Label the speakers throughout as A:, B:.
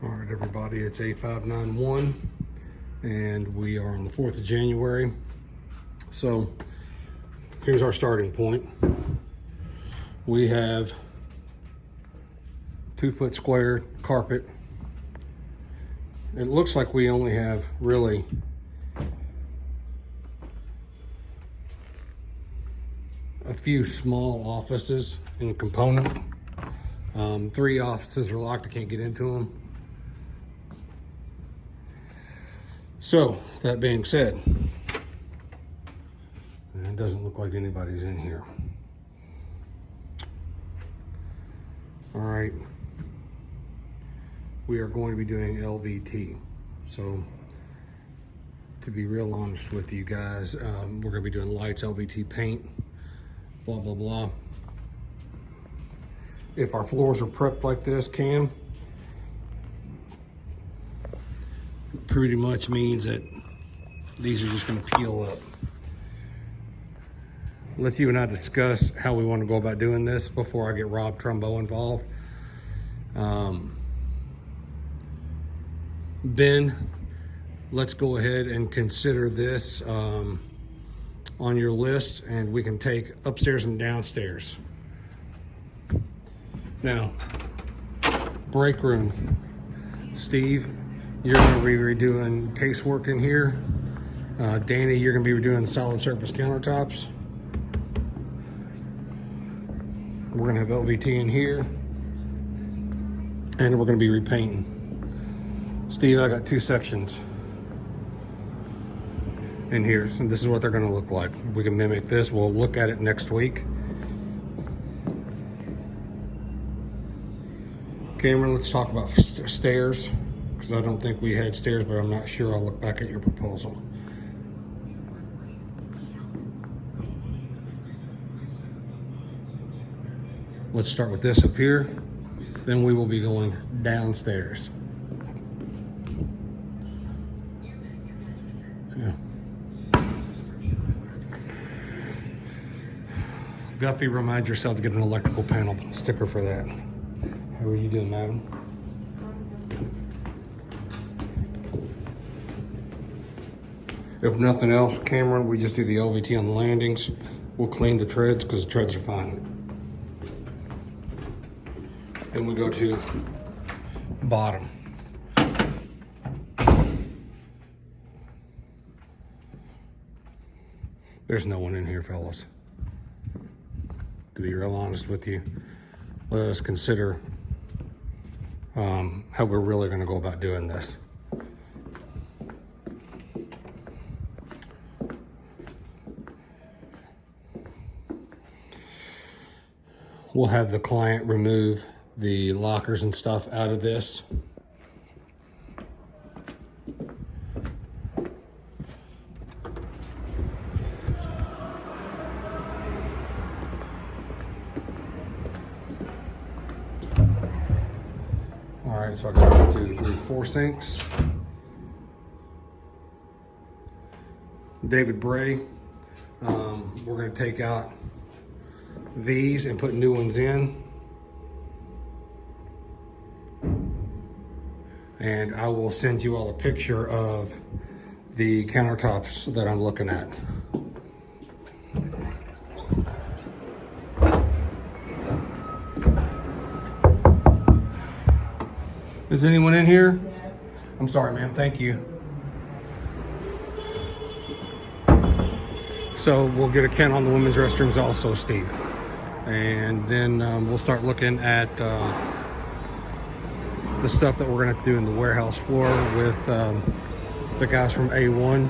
A: All right, everybody, it's A-0591, and we are on the 4th of January. So here's our starting point. We have 2-foot square carpet. It looks like we only have really a few small offices in the component. 3 offices are locked, I can't get into them. So, that being said, it doesn't look like anybody's in here. All right, we are going to be doing LVT. So, to be real honest with you guys, we're going to be doing lights, LVT paint, blah, blah, blah. If our floors are prepped like this, Cam, pretty much means that these are just going to peel up. Let's you and I discuss how we want to go about doing this before I get Rob Trumbo involved. Ben, let's go ahead and consider this on your list, and we can take upstairs and downstairs. Now, break room. Steve, you're going to be redoing casework in here. Danny, you're going to be redoing the solid surface countertops. We're going to have LVT in here, and we're going to be repainting. Steve, I got 2 sections in here, and this is what they're going to look like. We can mimic this. We'll look at it next week. Cameron, let's talk about stairs, because I don't think we had stairs, but I'm not sure. I'll look back at your proposal. Let's start with this up here, then we will be going downstairs. Yeah. Guffey, remind yourself to get an electrical panel sticker for that. How are you doing, madam? If nothing else, Cameron, we just do the LVT on the landings. We'll clean the treads because the treads are fine. Then we go to bottom. There's no one in here, fellas. To be real honest with you, let us consider how we're really going to go about doing this. We'll have the client remove the lockers and stuff out of this. All right, so I got 1, 2, 3, 4 sinks. David Bray, we're going to take out these and put new ones in. And I will send you all a picture of the countertops that I'm looking at. Is anyone in here? Yes. I'm sorry, ma'am. Thank you. So we'll get a count on the women's restrooms also, Steve. And then we'll start looking at the stuff that we're going to do in the warehouse floor with the guys from A1.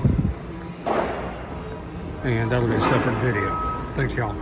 A: And that'll be a separate video. Thanks, y'all.